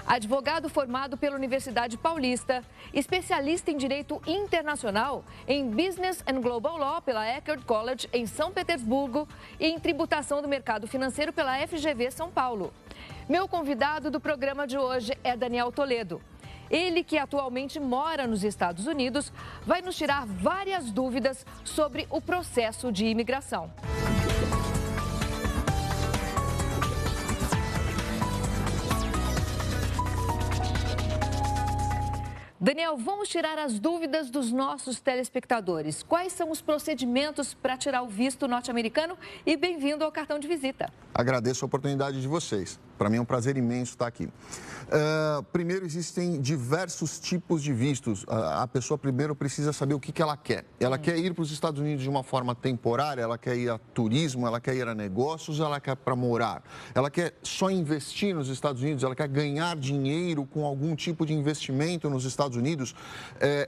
Advogado formado pela Universidade Paulista, especialista em Direito Internacional, em Business and Global Law pela Eckerd College em São Petersburgo e em Tributação do Mercado Financeiro pela FGV São Paulo. Meu convidado do programa de hoje é Daniel Toledo. Ele, que atualmente mora nos Estados Unidos, vai nos tirar várias dúvidas sobre o processo de imigração. Daniel, vamos tirar as dúvidas dos nossos telespectadores. Quais são os procedimentos para tirar o visto norte-americano? E bem-vindo ao Cartão de Visita. Agradeço a oportunidade de vocês. Para mim é um prazer imenso estar aqui. Primeiro, existem diversos tipos de vistos. A pessoa primeiro precisa saber o que ela quer. Ela quer ir para os Estados Unidos de uma forma temporária, ela quer ir a turismo, ela quer ir a negócios, ela quer para morar. Ela quer só investir nos Estados Unidos, ela quer ganhar dinheiro com algum tipo de investimento nos Estados Unidos.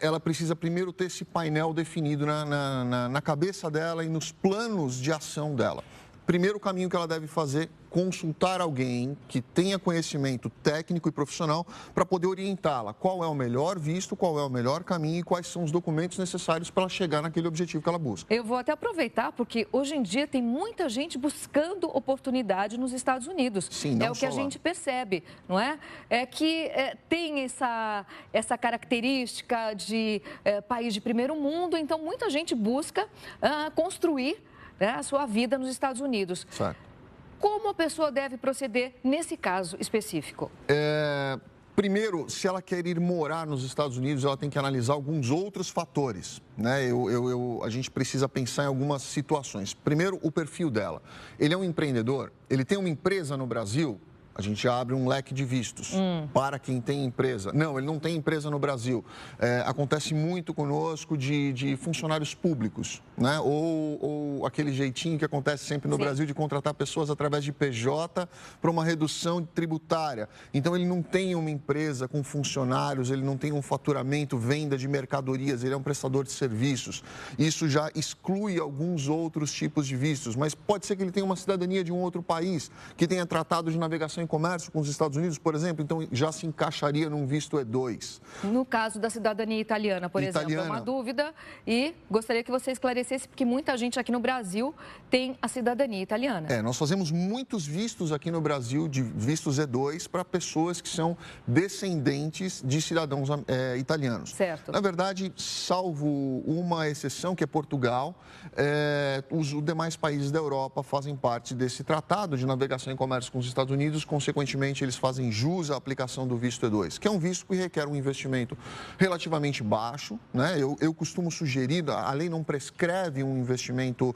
Ela precisa primeiro ter esse painel definido na cabeça dela e nos planos de ação dela. Primeiro caminho que ela deve fazer, consultar alguém que tenha conhecimento técnico e profissional para poder orientá-la. Qual é o melhor visto, qual é o melhor caminho e quais são os documentos necessários para ela chegar naquele objetivo que ela busca. Eu vou até aproveitar, porque hoje em dia tem muita gente buscando oportunidade nos Estados Unidos. Sim, não é o que a gente percebe, não é? É que tem essa característica de país de primeiro mundo, então muita gente busca construir a sua vida nos Estados Unidos. Certo. Como a pessoa deve proceder nesse caso específico? Primeiro, se ela quer ir morar nos Estados Unidos, ela tem que analisar alguns outros fatores, né? A gente precisa pensar em algumas situações. Primeiro, o perfil dela. Ele é um empreendedor? Ele tem uma empresa no Brasil? A gente abre um leque de vistos para quem tem empresa. Não, ele não tem empresa no Brasil. Acontece muito conosco de funcionários públicos, né? Ou aquele jeitinho que acontece sempre no Brasil de contratar pessoas através de PJ para uma redução tributária. Então, ele não tem uma empresa com funcionários, ele não tem um faturamento, venda de mercadorias, ele é um prestador de serviços. Isso já exclui alguns outros tipos de vistos, mas pode ser que ele tenha uma cidadania de um outro país, que tenha tratado de navegação comércio com os Estados Unidos, por exemplo, então já se encaixaria num visto E2. No caso da cidadania italiana, por exemplo, é uma dúvida e gostaria que você esclarecesse, porque muita gente aqui no Brasil tem a cidadania italiana. Nós fazemos muitos vistos aqui no Brasil, de vistos E2, para pessoas que são descendentes de cidadãos italianos. Certo. Na verdade, salvo uma exceção, que é Portugal, os demais países da Europa fazem parte desse tratado de navegação e comércio com os Estados Unidos. Consequentemente, eles fazem jus à aplicação do visto E2, que é um visto que requer um investimento relativamente baixo, né? Eu costumo sugerir, a lei não prescreve um investimento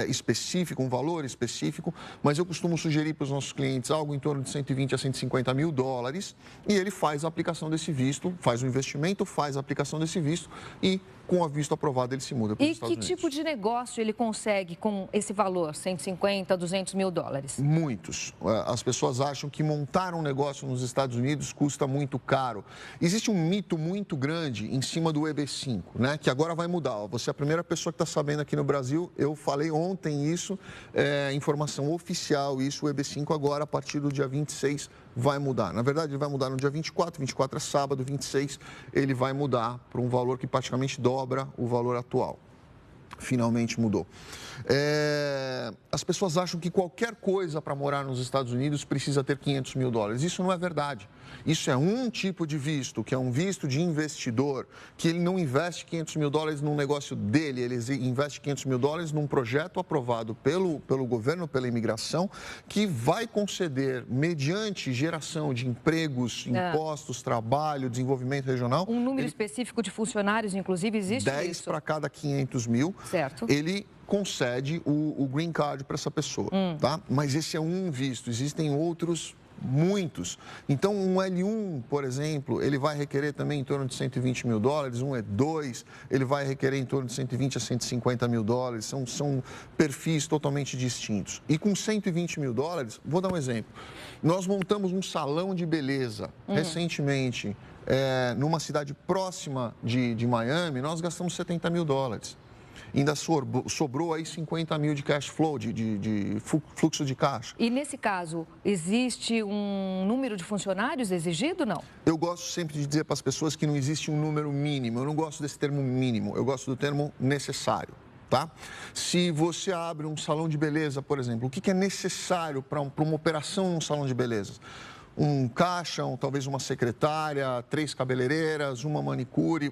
específico, um valor específico, mas eu costumo sugerir para os nossos clientes algo em torno de 120 a 150 mil dólares e ele faz a aplicação desse visto, faz o investimento, faz a aplicação desse visto e com o visto aprovado ele se muda para os Estados Unidos. E que tipo de negócio ele consegue com esse valor, 150, 200 mil dólares? Muitos. As pessoas acham que montar um negócio nos Estados Unidos custa muito caro. Existe um mito muito grande em cima do EB5, né? Que agora vai mudar. Você é a primeira pessoa que está sabendo aqui no Brasil. Eu falei ontem isso, informação oficial, isso, o EB5 agora, a partir do dia 26, vai mudar. Na verdade, ele vai mudar no dia 24 é sábado, 26 ele vai mudar para um valor que praticamente dobra o valor atual. Finalmente mudou. As pessoas acham que qualquer coisa para morar nos Estados Unidos precisa ter 500 mil dólares. Isso não é verdade. Isso é um tipo de visto, que é um visto de investidor, que ele não investe 500 mil dólares num negócio dele, ele investe 500 mil dólares num projeto aprovado pelo governo, pela imigração, que vai conceder, mediante geração de empregos, impostos, trabalho, desenvolvimento regional... Um número específico de funcionários, inclusive, existe 10 para cada 500 mil. Certo. Ele concede o green card para essa pessoa, tá? Mas esse é um visto, existem outros, muitos. Então, um L1, por exemplo, ele vai requerer também em torno de 120 mil dólares, um E2, ele vai requerer em torno de 120 a 150 mil dólares, são perfis totalmente distintos. E com 120 mil dólares, vou dar um exemplo, nós montamos um salão de beleza recentemente, numa cidade próxima de Miami, nós gastamos 70 mil dólares. ainda sobrou aí 50 mil de cash flow, de fluxo de caixa. E nesse caso, existe um número de funcionários exigido, não? Eu gosto sempre de dizer para as pessoas que não existe um número mínimo. Eu não gosto desse termo mínimo, eu gosto do termo necessário. Tá? Se você abre um salão de beleza, por exemplo, o que é necessário para uma operação num salão de beleza? Um caixa, talvez uma secretária, 3 cabeleireiras, uma manicure,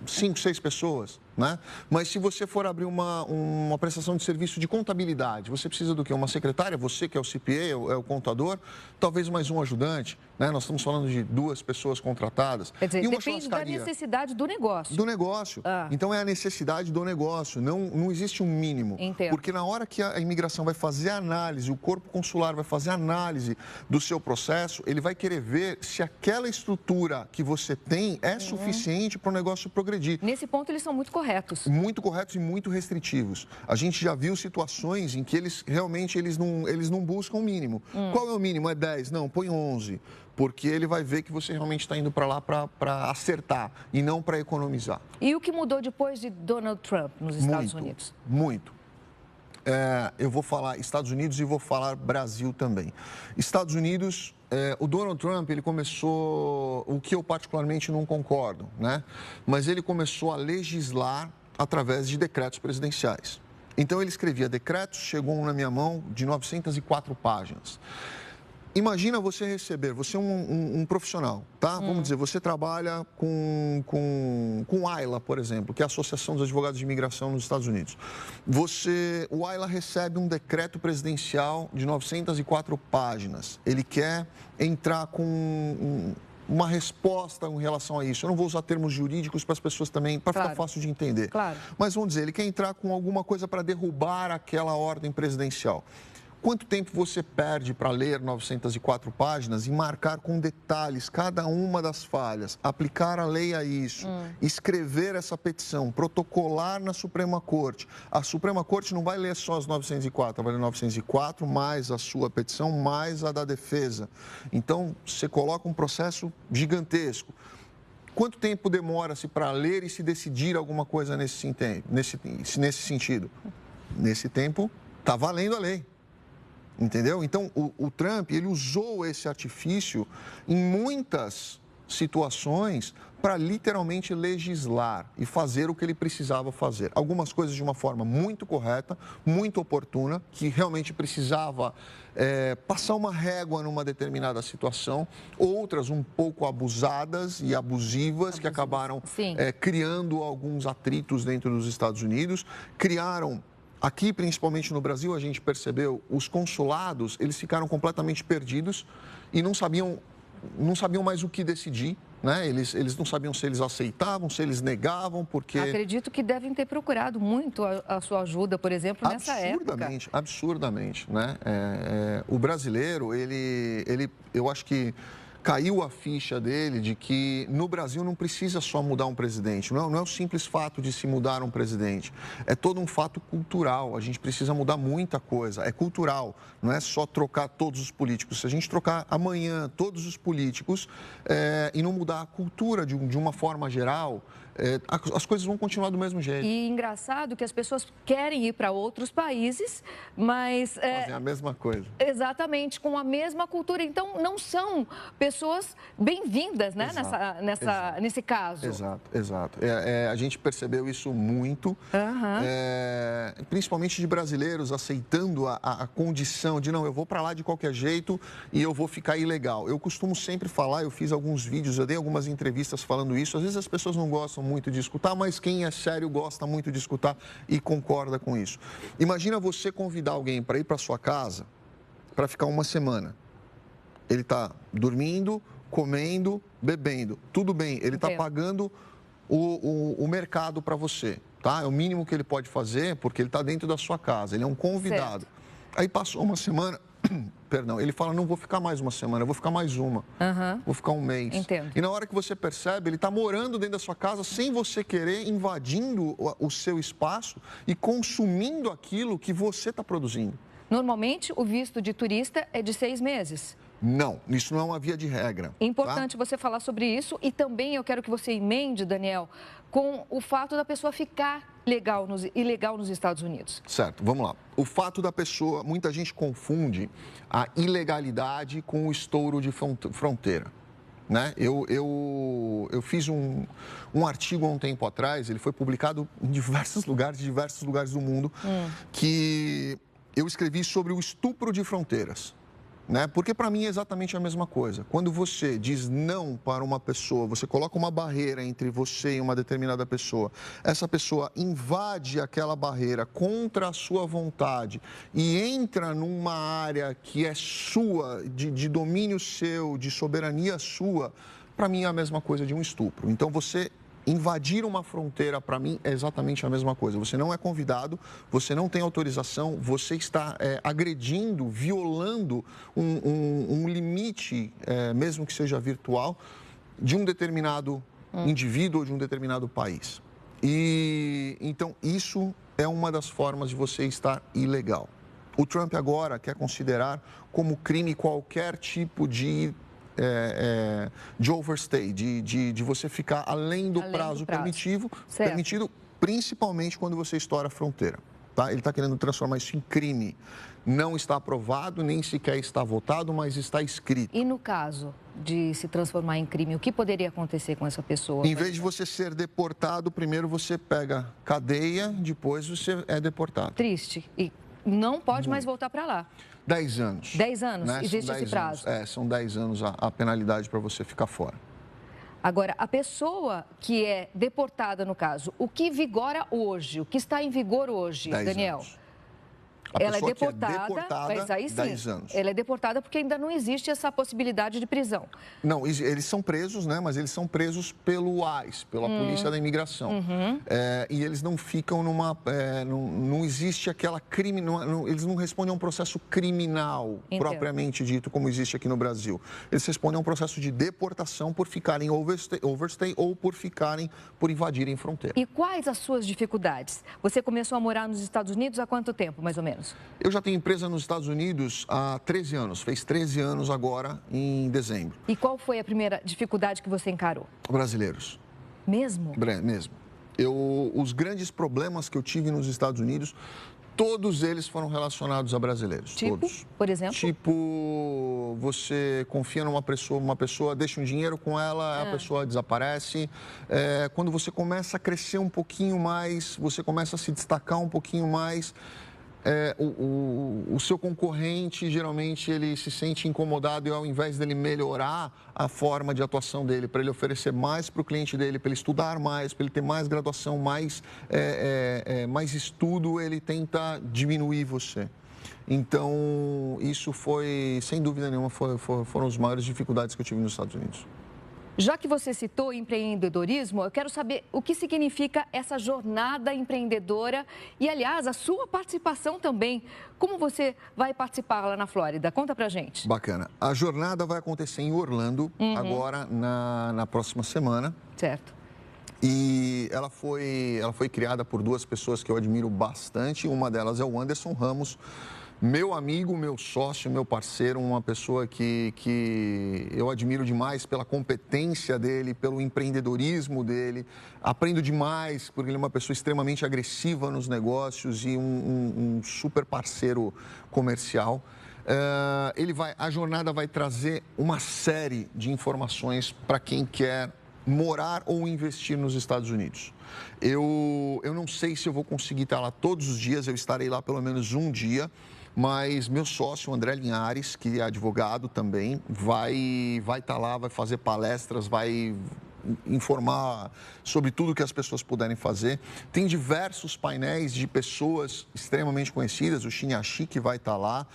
5, 6 pessoas, né? Mas se você for abrir uma prestação de serviço de contabilidade, você precisa do quê? Uma secretária, você que é o CPA, é o contador, talvez mais um ajudante, né? Nós estamos falando de 2 pessoas contratadas. Quer dizer, e uma depende da necessidade do negócio. Do negócio. Então, é a necessidade do negócio, não existe um mínimo. Entendo. Porque na hora que a imigração vai fazer a análise, o corpo consular vai fazer a análise do seu processo, ele vai querer ver se aquela estrutura que você tem é suficiente para o negócio progredir. Nesse ponto, eles são muito corretos. Muito corretos e muito restritivos. A gente já viu situações em que eles realmente não buscam o mínimo. Qual é o mínimo? É 10? Não, põe 11. Porque ele vai ver que você realmente está indo para lá para acertar e não para economizar. E o que mudou depois de Donald Trump nos Estados Unidos? Muito. Eu vou falar Estados Unidos e vou falar Brasil também. Estados Unidos, o Donald Trump, ele começou, o que eu particularmente não concordo, né? Mas ele começou a legislar através de decretos presidenciais. Então, ele escrevia decretos, chegou na minha mão de 904 páginas. Imagina você receber, você é um profissional, tá? Vamos dizer, você trabalha com AILA, por exemplo, que é a Associação dos Advogados de Imigração nos Estados Unidos. O AILA recebe um decreto presidencial de 904 páginas. Ele quer entrar com uma resposta em relação a isso. Eu não vou usar termos jurídicos para as pessoas também, para ficar fácil de entender. Claro. Mas vamos dizer, ele quer entrar com alguma coisa para derrubar aquela ordem presidencial. Quanto tempo você perde para ler 904 páginas e marcar com detalhes cada uma das falhas, aplicar a lei a isso, escrever essa petição, protocolar na Suprema Corte? A Suprema Corte não vai ler só as 904, vai ler 904 mais a sua petição, mais a da defesa. Então, você coloca um processo gigantesco. Quanto tempo demora-se para ler e se decidir alguma coisa nesse sentido? Nesse tempo, está valendo a lei. Entendeu? Então, o Trump, ele usou esse artifício em muitas situações para literalmente legislar e fazer o que ele precisava fazer. Algumas coisas de uma forma muito correta, muito oportuna, que realmente precisava passar uma régua numa determinada situação, outras um pouco abusadas e abusivas, que acabaram criando alguns atritos dentro dos Estados Unidos, criaram... Aqui, principalmente no Brasil, a gente percebeu, os consulados, eles ficaram completamente perdidos e não sabiam mais o que decidir, né? Eles não sabiam se eles aceitavam, se eles negavam, porque... Acredito que devem ter procurado muito a sua ajuda, por exemplo, nessa época. Absurdamente, né? O brasileiro, eu acho que... caiu a ficha dele de que no Brasil não precisa só mudar um presidente. Não é o simples fato de se mudar um presidente. É todo um fato cultural. A gente precisa mudar muita coisa. É cultural. Não é só trocar todos os políticos. Se a gente trocar amanhã todos os políticos e não mudar a cultura de uma forma geral... as coisas vão continuar do mesmo jeito. E engraçado que as pessoas querem ir para outros países, mas... fazem a mesma coisa. Exatamente, com a mesma cultura. Então, não são pessoas bem-vindas, né? Nesse caso. Exato. A gente percebeu isso muito, principalmente de brasileiros aceitando a condição de, não, eu vou para lá de qualquer jeito e eu vou ficar ilegal. Eu costumo sempre falar, eu fiz alguns vídeos, eu dei algumas entrevistas falando isso. Às vezes as pessoas não gostam muito de escutar, mas quem é sério gosta muito de escutar e concorda com isso. Imagina você convidar alguém para ir para sua casa para ficar uma semana. Ele está dormindo, comendo, bebendo. Tudo bem, ele está pagando o mercado para você, tá? É o mínimo que ele pode fazer porque ele está dentro da sua casa, ele é um convidado. Certo. Aí passou uma semana... Perdão, ele fala, não vou ficar mais uma semana, eu vou ficar mais uma, vou ficar um mês. Entendo. E na hora que você percebe, ele está morando dentro da sua casa sem você querer, invadindo o seu espaço e consumindo aquilo que você está produzindo. Normalmente, o visto de turista é de 6 meses. Não, isso não é uma via de regra. Importante você falar sobre isso e também eu quero que você emende, Daniel, com o fato da pessoa ficar ilegal nos Estados Unidos. Certo, vamos lá. O fato da pessoa, muita gente confunde a ilegalidade com o estouro de fronteira. Né? Eu fiz um artigo há um tempo atrás, ele foi publicado em diversos lugares do mundo, que eu escrevi sobre o estupro de fronteiras. Né? Porque para mim é exatamente a mesma coisa. Quando você diz não para uma pessoa, você coloca uma barreira entre você e uma determinada pessoa, essa pessoa invade aquela barreira contra a sua vontade e entra numa área que é sua, de domínio seu, de soberania sua, para mim é a mesma coisa de um estupro. Então você invadir uma fronteira, para mim, é exatamente a mesma coisa. Você não é convidado, você não tem autorização, você está agredindo, violando um limite, mesmo que seja virtual, de um determinado indivíduo ou de um determinado país. E então, isso é uma das formas de você estar ilegal. O Trump agora quer considerar como crime qualquer tipo de overstay, de você ficar além do prazo permitido, principalmente quando você estoura a fronteira. Tá? Ele está querendo transformar isso em crime. Não está aprovado, nem sequer está votado, mas está escrito. E no caso de se transformar em crime, o que poderia acontecer com essa pessoa? Em vez de você ser deportado, primeiro você pega cadeia, depois você é deportado. Triste. E não pode mais voltar para lá. 10 anos. 10 anos? Né? Existe esse prazo? São 10 anos a penalidade para você ficar fora. Agora, a pessoa que é deportada, no caso, o que vigora hoje, o que está em vigor hoje, Daniel? Anos. Ela é deportada, mas aí sim, 10 anos. Ela é deportada porque ainda não existe essa possibilidade de prisão. Não, eles são presos, né? Mas eles são presos pelo ICE, pela Polícia da Imigração. E eles não ficam numa... não existe aquela crime... eles não respondem a um processo criminal, propriamente dito, como existe aqui no Brasil. Eles respondem a um processo de deportação por ficarem overstay ou por invadirem fronteira. E quais as suas dificuldades? Você começou a morar nos Estados Unidos há quanto tempo, mais ou menos? Eu já tenho empresa nos Estados Unidos há 13 anos. Fez 13 anos agora, em dezembro. E qual foi a primeira dificuldade que você encarou? Brasileiros. Mesmo? Mesmo. Os grandes problemas que eu tive nos Estados Unidos, todos eles foram relacionados a brasileiros. Tipo, todos. Por exemplo? Tipo, você confia numa pessoa, uma pessoa deixa um dinheiro com ela, a pessoa desaparece. Quando você começa a crescer um pouquinho mais, você começa a se destacar um pouquinho mais... o seu concorrente, geralmente, ele se sente incomodado e ao invés dele melhorar a forma de atuação dele, para ele oferecer mais para o cliente dele, para ele estudar mais, para ele ter mais graduação, mais estudo, ele tenta diminuir você. Então, isso foi, sem dúvida nenhuma, foram as maiores dificuldades que eu tive nos Estados Unidos. Já que você citou empreendedorismo, eu quero saber o que significa essa jornada empreendedora e, aliás, a sua participação também. Como você vai participar lá na Flórida? Conta pra gente. Bacana. A jornada vai acontecer em Orlando, agora na próxima semana. Certo. E ela foi criada por duas pessoas que eu admiro bastante. Uma delas é o Anderson Ramos, meu amigo, meu sócio, meu parceiro, uma pessoa que eu admiro demais pela competência dele, pelo empreendedorismo dele. Aprendo demais, porque ele é uma pessoa extremamente agressiva nos negócios e um super parceiro comercial. A jornada vai trazer uma série de informações para quem quer morar ou investir nos Estados Unidos. Eu não sei se eu vou conseguir estar lá todos os dias, eu estarei lá pelo menos um dia, mas meu sócio, André Linhares, que é advogado também, vai estar lá, vai fazer palestras, vai informar sobre tudo que as pessoas puderem fazer. Tem diversos painéis de pessoas extremamente conhecidas, o Shinyashi que vai estar lá,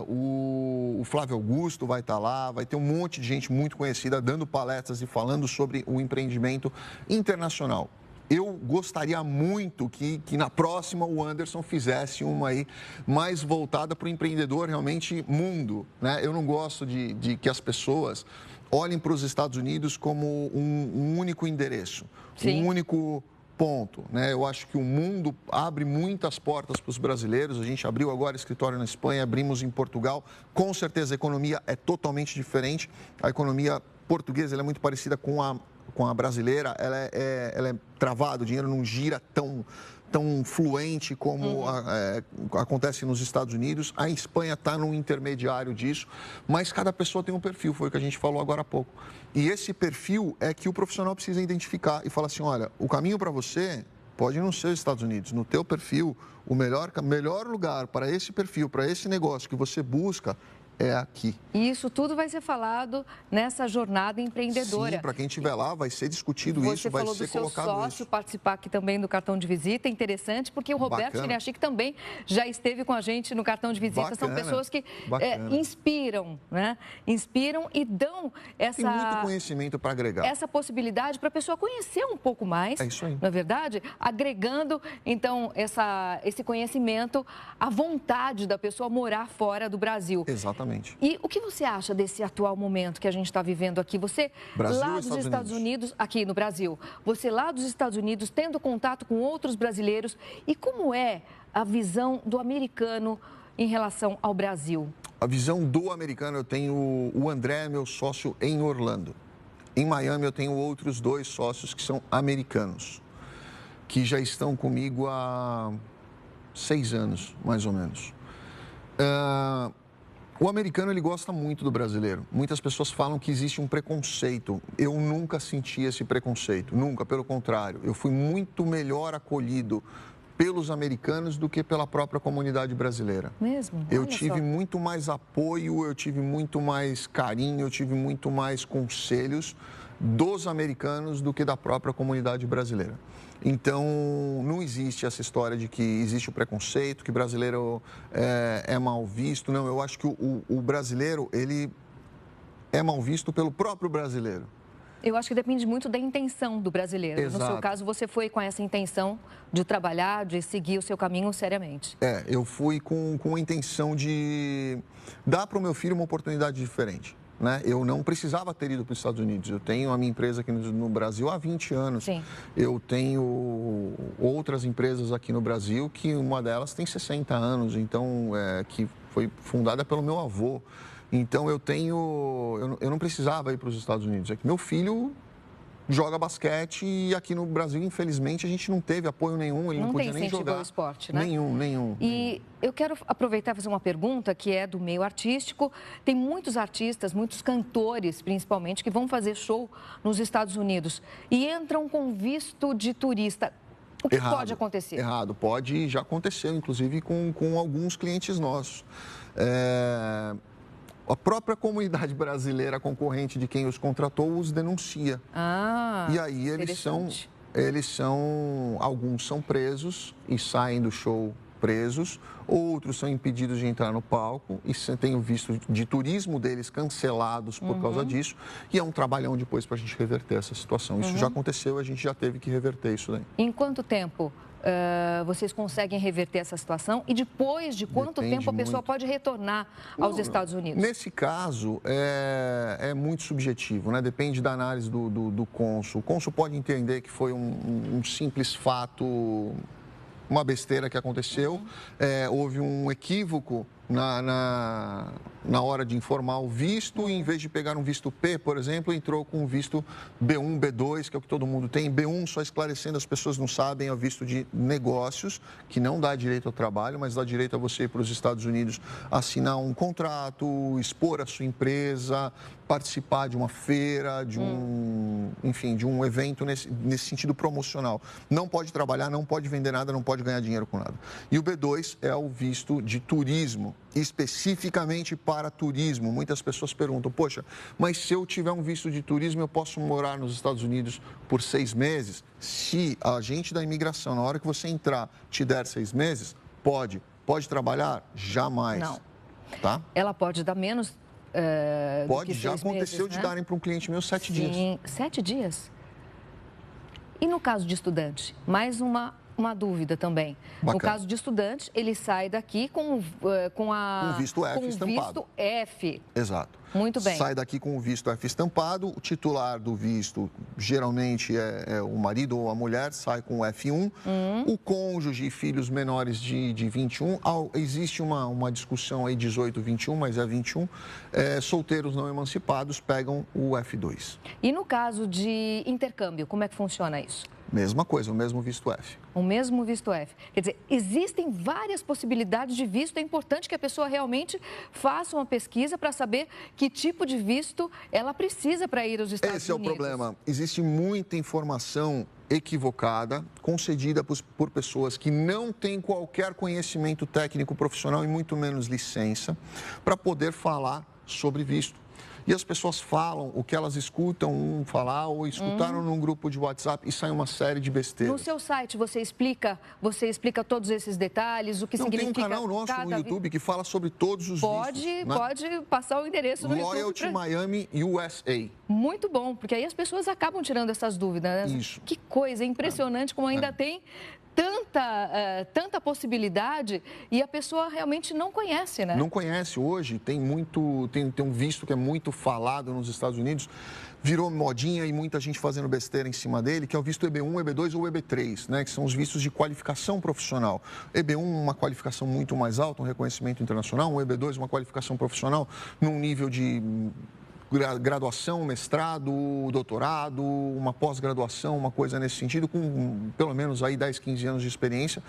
o Flávio Augusto vai estar lá, vai ter um monte de gente muito conhecida dando palestras e falando sobre o empreendimento internacional. Eu gostaria muito que na próxima o Anderson fizesse uma aí mais voltada para o empreendedor realmente mundo, né? Eu não gosto de que as pessoas olhem para os Estados Unidos como um único endereço, um único ponto, né? Eu acho que o mundo abre muitas portas para os brasileiros. A gente abriu agora escritório na Espanha, abrimos em Portugal. Com certeza a economia é totalmente diferente. A economia portuguesa ela é muito parecida com a brasileira. Ela é travada, o dinheiro não gira tão fluente como acontece nos Estados Unidos. A Espanha está num intermediário disso, mas cada pessoa tem um perfil, foi o que a gente falou agora há pouco. E esse perfil é que o profissional precisa identificar e falar assim, olha, o caminho para você pode não ser os Estados Unidos. No teu perfil, o melhor lugar para esse perfil, para esse negócio que você busca, é aqui. E isso tudo vai ser falado nessa jornada empreendedora. Sim, para quem estiver lá, vai ser discutido isso, vai ser colocado isso. Você falou do seu sócio participar aqui também do cartão de visita, interessante, porque o Roberto Chiriachique também já esteve com a gente no cartão de visita. São pessoas que inspiram, né? Inspiram e dão essa... Tem muito conhecimento para agregar. Essa possibilidade para a pessoa conhecer um pouco mais, é isso aí. Não é verdade? Agregando, então, esse conhecimento, a vontade da pessoa morar fora do Brasil. Exatamente. E o que você acha desse atual momento que a gente está vivendo aqui? Você Brasil lá dos Estados Unidos, aqui no Brasil, você lá dos Estados Unidos, tendo contato com outros brasileiros, e como é a visão do americano em relação ao Brasil? A visão do americano, eu tenho o André, meu sócio em Orlando. Em Miami, eu tenho outros 2 sócios que são americanos, que já estão comigo há 6 anos, mais ou menos. O americano, ele gosta muito do brasileiro. Muitas pessoas falam que existe um preconceito. Eu nunca senti esse preconceito, nunca, pelo contrário. Eu fui muito melhor acolhido pelos americanos do que pela própria comunidade brasileira. Mesmo? Eu tive muito mais apoio, eu tive muito mais carinho, eu tive muito mais conselhos dos americanos do que da própria comunidade brasileira. Então, não existe essa história de que existe o preconceito, que brasileiro é mal visto. Não, eu acho que o brasileiro, ele é mal visto pelo próprio brasileiro. Eu acho que depende muito da intenção do brasileiro. Exato. No seu caso, você foi com essa intenção de trabalhar, de seguir o seu caminho seriamente. Eu fui com a intenção de dar para o meu filho uma oportunidade diferente. Né? Eu não precisava ter ido para os Estados Unidos. Eu tenho a minha empresa aqui no Brasil há 20 anos. Sim. Eu tenho outras empresas aqui no Brasil que uma delas tem 60 anos, então que foi fundada pelo meu avô. Então eu não precisava ir para os Estados Unidos. É que meu filho joga basquete e aqui no Brasil, infelizmente, a gente não teve apoio nenhum, ele não podia nem jogar. Ao esporte, né? Nenhum. E eu quero aproveitar e fazer uma pergunta que é do meio artístico. Tem muitos artistas, muitos cantores, principalmente, que vão fazer show nos Estados Unidos e entram com visto de turista. O que pode acontecer? Errado, pode e já aconteceu, inclusive com alguns clientes nossos. A própria comunidade brasileira concorrente de quem os contratou os denuncia. E aí alguns são presos e saem do show presos, outros são impedidos de entrar no palco e têm o visto de turismo deles cancelados por causa disso. E é um trabalhão depois para a gente reverter essa situação. Isso já aconteceu, a gente já teve que reverter isso daí. Em quanto tempo vocês conseguem reverter essa situação? E depois de quanto tempo a pessoa pode retornar aos Estados Unidos? Nesse caso, é muito subjetivo, né? Depende da análise do cônsul. O cônsul pode entender que foi um simples fato, uma besteira que aconteceu, houve um equívoco na hora de informar o visto, e em vez de pegar um visto P, por exemplo, entrou com um visto B1, B2, que é o que todo mundo tem. B1, só esclarecendo, as pessoas não sabem, é o visto de negócios, que não dá direito ao trabalho, mas dá direito a você ir para os Estados Unidos assinar um contrato, expor a sua empresa, participar de uma feira, de um evento nesse sentido promocional. Não pode trabalhar, não pode vender nada, não pode ganhar dinheiro com nada. E o B2 é o visto de turismo, especificamente para turismo. Muitas pessoas perguntam, poxa, mas se eu tiver um visto de turismo, eu posso morar nos Estados Unidos por 6 meses? Se a agente da imigração, na hora que você entrar, te der 6 meses, pode. Pode trabalhar? Jamais. Não. Tá? Ela pode dar menos pode, do que já 6 aconteceu meses, de darem para um cliente meu 7 dias. Sim, 7 dias? E no caso de estudante, mais uma uma dúvida também. Bacana. No caso de estudante, ele sai daqui com um visto F estampado. Visto F. Exato. Muito bem. Sai daqui com o visto F estampado, o titular do visto geralmente é o marido ou a mulher, sai com o F1. O cônjuge e filhos menores de 21, existe uma discussão aí 18, 21, mas é 21. Solteiros não emancipados pegam o F2. E no caso de intercâmbio, como é que funciona isso? Mesma coisa, o mesmo visto F. O mesmo visto F. Quer dizer, existem várias possibilidades de visto. É importante que a pessoa realmente faça uma pesquisa para saber que tipo de visto ela precisa para ir aos Estados Unidos. Esse é o problema. Existe muita informação equivocada, concedida por pessoas que não têm qualquer conhecimento técnico profissional e muito menos licença para poder falar sobre visto. E as pessoas falam o que elas escutam falar ou escutaram num grupo de WhatsApp e sai uma série de besteiras. No seu site você explica todos esses detalhes, o que significa... Tem um canal nosso no YouTube que fala sobre todos os vistos. Pode passar o endereço no YouTube. Loyalty Miami USA. Muito bom, porque aí as pessoas acabam tirando essas dúvidas, né? Isso. Que coisa, é impressionante como ainda tem tanta possibilidade e a pessoa realmente não conhece, né? Não conhece. Hoje tem um visto que é muito falado nos Estados Unidos, virou modinha e muita gente fazendo besteira em cima dele, que é o visto EB1, EB2 ou EB3, né? Que são os vistos de qualificação profissional. EB1, uma qualificação muito mais alta, um reconhecimento internacional, um EB2, uma qualificação profissional num nível de graduação, mestrado, doutorado, uma pós-graduação, uma coisa nesse sentido, com pelo menos aí 10, 15 anos de experiência.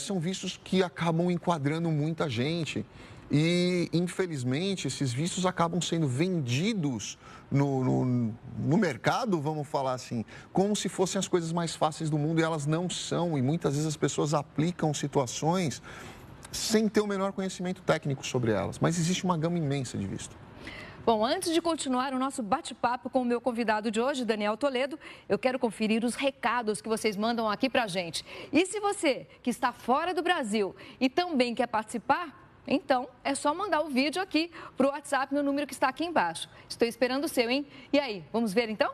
São vistos que acabam enquadrando muita gente e, infelizmente, esses vistos acabam sendo vendidos no mercado, vamos falar assim, como se fossem as coisas mais fáceis do mundo e elas não são. E muitas vezes as pessoas aplicam situações sem ter o menor conhecimento técnico sobre elas. Mas existe uma gama imensa de visto. Bom, antes de continuar o nosso bate-papo com o meu convidado de hoje, Daniel Toledo, eu quero conferir os recados que vocês mandam aqui pra gente. E se você que está fora do Brasil e também quer participar, então é só mandar o vídeo aqui pro WhatsApp no número que está aqui embaixo. Estou esperando o seu, hein? E aí, vamos ver então?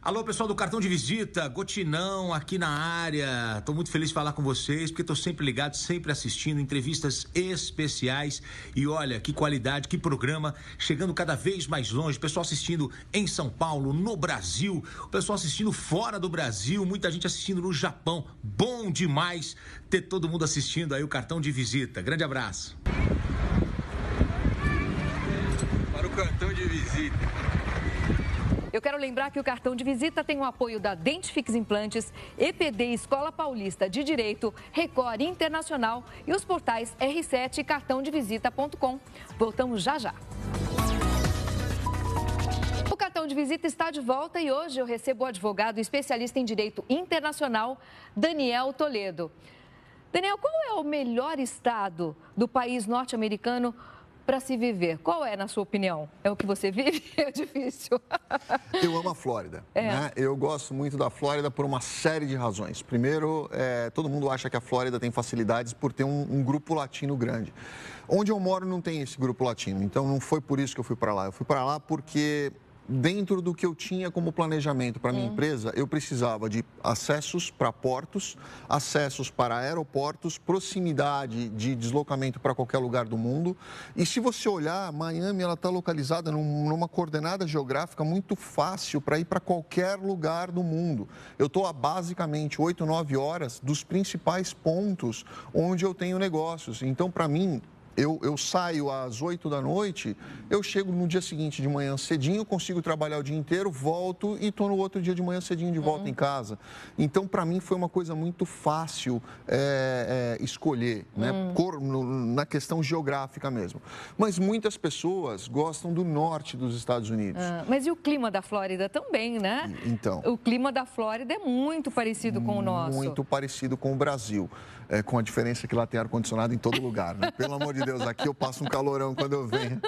Alô, pessoal do Cartão de Visita, Gotinão aqui na área. Estou muito feliz de falar com vocês, porque estou sempre ligado, sempre assistindo entrevistas especiais. E olha, que qualidade, que programa, chegando cada vez mais longe. Pessoal assistindo em São Paulo, no Brasil, o pessoal assistindo fora do Brasil, muita gente assistindo no Japão. Bom demais ter todo mundo assistindo aí o Cartão de Visita. Grande abraço. Para o Cartão de Visita. Eu quero lembrar que o cartão de visita tem o apoio da Dentifix Implantes, EPD Escola Paulista de Direito, Record Internacional e os portais R7 e cartãodevisita.com. Voltamos já já. O cartão de visita está de volta e hoje eu recebo o advogado e especialista em Direito Internacional, Daniel Toledo. Daniel, qual é o melhor estado do país norte-americano para se viver? Qual é, na sua opinião? É o que você vive? É difícil. Eu amo a Flórida. Né? Eu gosto muito da Flórida por uma série de razões. Primeiro, todo mundo acha que a Flórida tem facilidades por ter um grupo latino grande. Onde eu moro não tem esse grupo latino, então não foi por isso que eu fui para lá. Eu fui para lá porque, dentro do que eu tinha como planejamento para minha empresa, eu precisava de acessos para portos, acessos para aeroportos, proximidade de deslocamento para qualquer lugar do mundo. E se você olhar, Miami ela está localizada numa coordenada geográfica muito fácil para ir para qualquer lugar do mundo. Eu estou a basicamente 8, 9 horas dos principais pontos onde eu tenho negócios. Então, para mim, eu saio às 8 da noite, eu chego no dia seguinte de manhã cedinho, consigo trabalhar o dia inteiro, volto e estou no outro dia de manhã cedinho de volta em casa. Então, para mim, foi uma coisa muito fácil escolher, né? Na questão geográfica mesmo. Mas muitas pessoas gostam do norte dos Estados Unidos. Mas e o clima da Flórida também, né? Então. O clima da Flórida é muito parecido com o nosso. Muito parecido com o Brasil. Com a diferença que lá tem ar-condicionado em todo lugar, né? Pelo amor de Deus, aqui eu passo um calorão quando eu venho.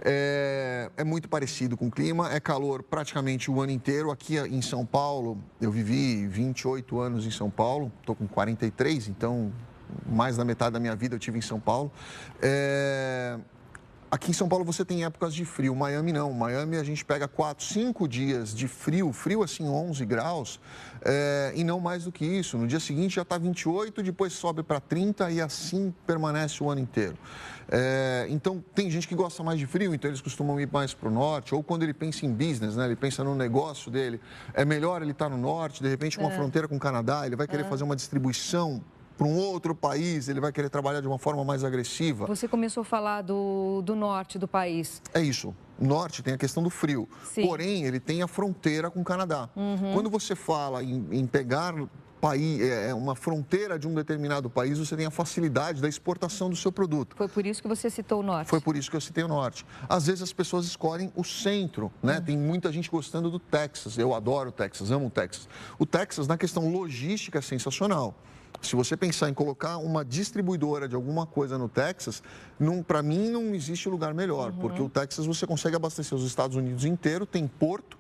É muito parecido com o clima, é calor praticamente o ano inteiro. Aqui em São Paulo, eu vivi 28 anos em São Paulo, estou com 43, então mais da metade da minha vida eu tive em São Paulo. Aqui em São Paulo você tem épocas de frio, Miami não. Miami a gente pega 4, 5 dias de frio assim 11 graus, e não mais do que isso. No dia seguinte já está 28, depois sobe para 30 e assim permanece o ano inteiro. Então tem gente que gosta mais de frio, então eles costumam ir mais para o norte, ou quando ele pensa em business, né, ele pensa no negócio dele, é melhor ele estar no norte, de repente com uma fronteira com o Canadá, ele vai querer fazer uma distribuição para um outro país, ele vai querer trabalhar de uma forma mais agressiva. Você começou a falar do norte do país. É isso. Norte tem a questão do frio. Sim. Porém, ele tem a fronteira com o Canadá. Quando você fala em pegar uma fronteira de um determinado país, você tem a facilidade da exportação do seu produto. Foi por isso que você citou o norte. Foi por isso que eu citei o norte. Às vezes as pessoas escolhem o centro, né? Tem muita gente gostando do Texas. Eu adoro o Texas, amo o Texas. O Texas, na questão logística, é sensacional. Se você pensar em colocar uma distribuidora de alguma coisa no Texas, para mim não existe lugar melhor, porque o Texas você consegue abastecer os Estados Unidos inteiro, tem porto,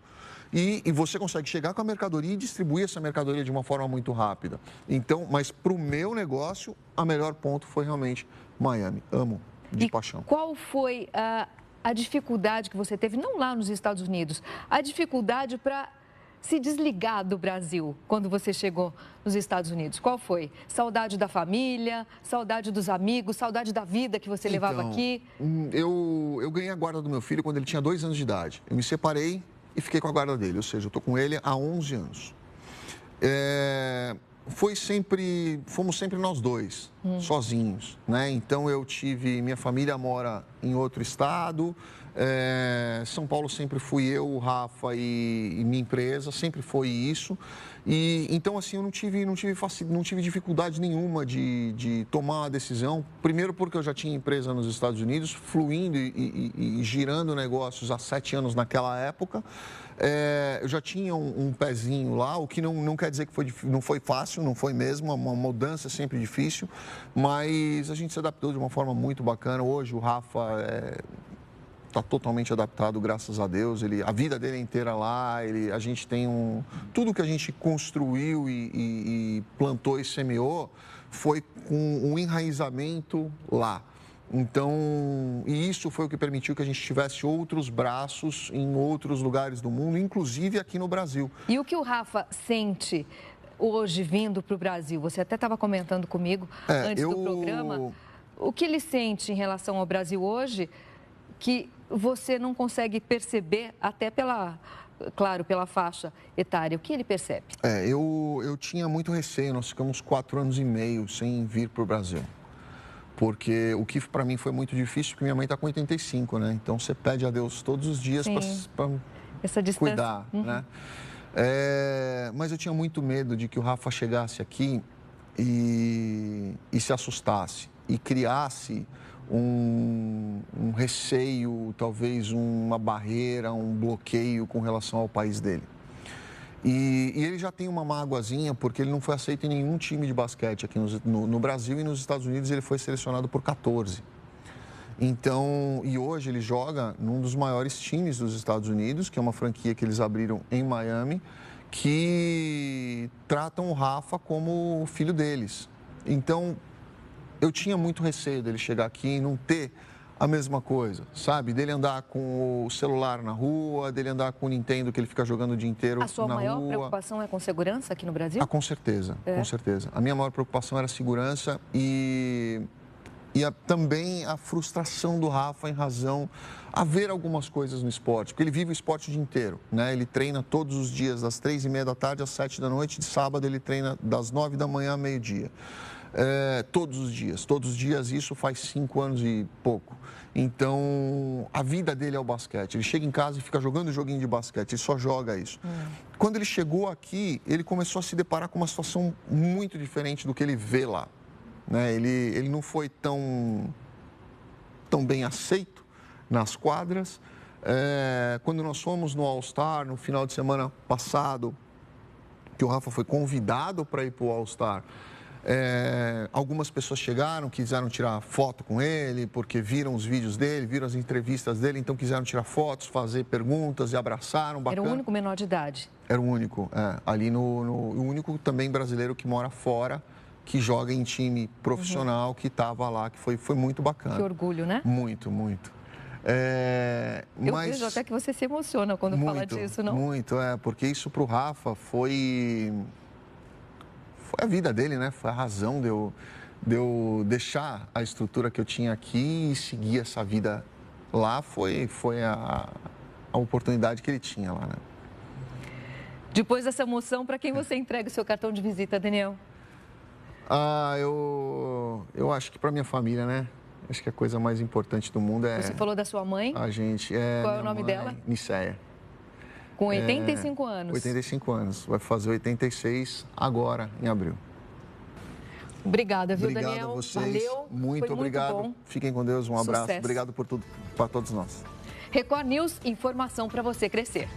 e você consegue chegar com a mercadoria e distribuir essa mercadoria de uma forma muito rápida. Então, mas para o meu negócio, a melhor ponto foi realmente Miami. Amo, de paixão. Qual foi a dificuldade que você teve, não lá nos Estados Unidos, a dificuldade para se desligar do Brasil quando você chegou nos Estados Unidos? Qual foi? Saudade da família, saudade dos amigos, saudade da vida que você levava aqui? Eu ganhei a guarda do meu filho quando ele tinha 2 anos de idade. Eu me separei e fiquei com a guarda dele, ou seja, eu estou com ele há 11 anos. Fomos sempre nós dois, sozinhos, né? Então minha família mora em outro estado, São Paulo sempre fui eu, o Rafa e minha empresa, sempre foi isso. E então assim eu não tive dificuldade nenhuma de tomar uma decisão. Primeiro porque eu já tinha empresa nos Estados Unidos, fluindo e girando negócios há 7 anos naquela época. Eu já tinha um pezinho lá, o que não quer dizer que não foi fácil, não foi mesmo, uma mudança é sempre difícil, mas a gente se adaptou de uma forma muito bacana. Hoje o Rafa está totalmente adaptado, graças a Deus. A vida dele é inteira lá, a gente tem tudo que a gente construiu e plantou e semeou foi com um enraizamento lá. Então, e isso foi o que permitiu que a gente tivesse outros braços em outros lugares do mundo, inclusive aqui no Brasil. E o que o Rafa sente hoje vindo para o Brasil? Você até estava comentando comigo antes do programa. O que ele sente em relação ao Brasil hoje que você não consegue perceber até pela faixa etária? O que ele percebe? Eu tinha muito receio, nós ficamos 4 anos e meio sem vir para o Brasil. Porque o que para mim foi muito difícil, porque minha mãe está com 85, né? Então você pede a Deus todos os dias para cuidar, né? Mas eu tinha muito medo de que o Rafa chegasse aqui e se assustasse e criasse um receio, talvez uma barreira, um bloqueio com relação ao país dele. E ele já tem uma mágoazinha porque ele não foi aceito em nenhum time de basquete aqui no Brasil, e nos Estados Unidos ele foi selecionado por 14. Então, e hoje ele joga num dos maiores times dos Estados Unidos, que é uma franquia que eles abriram em Miami, que tratam o Rafa como o filho deles. Então, eu tinha muito receio dele chegar aqui e não ter a mesma coisa, sabe? Dele andar com o celular na rua, dele andar com o Nintendo que ele fica jogando o dia inteiro na rua. A sua maior preocupação é com segurança aqui no Brasil? Com certeza, com certeza. A minha maior preocupação era a segurança e também a frustração do Rafa em razão a ver algumas coisas no esporte, porque ele vive o esporte o dia inteiro, né? Ele treina todos os dias, das 3h30 da tarde às 7 da noite, de sábado ele treina das 9 da manhã ao meio-dia. Todos os dias, isso faz 5 anos e pouco. Então, a vida dele é o basquete. Ele chega em casa e fica jogando joguinho de basquete, ele só joga isso. Quando ele chegou aqui, ele começou a se deparar com uma situação muito diferente do que ele vê lá, né? Ele não foi tão bem aceito nas quadras. Quando nós fomos no All-Star, no final de semana passado, que o Rafa foi convidado para ir para o All-Star, Algumas pessoas chegaram, quiseram tirar foto com ele, porque viram os vídeos dele, viram as entrevistas dele, então quiseram tirar fotos, fazer perguntas e abraçaram. Bacana. Era o único menor de idade? Era o único, ali o único também brasileiro que mora fora, que joga em time profissional, que estava lá, que foi muito bacana. Que orgulho, né? Muito, muito. Eu vejo até que você se emociona quando fala disso, não? Muito, porque isso para o Rafa foi a vida dele, né? Foi a razão de eu deixar a estrutura que eu tinha aqui e seguir essa vida lá. Foi a oportunidade que ele tinha lá, né? Depois dessa emoção, para quem você entrega o seu cartão de visita, Daniel? Eu acho que para minha família, né? Acho que a coisa mais importante do mundo é... Você falou da sua mãe? A gente... Qual é o nome dela? Niceia. Com 85 anos. 85 anos. Vai fazer 86 agora, em abril. Obrigada, viu, Obrigado Daniel? a vocês. Valeu. Muito obrigado. Muito bom. Fiquem com Deus. Um abraço. Sucesso. Obrigado por tudo para todos nós. Record News, informação para você crescer.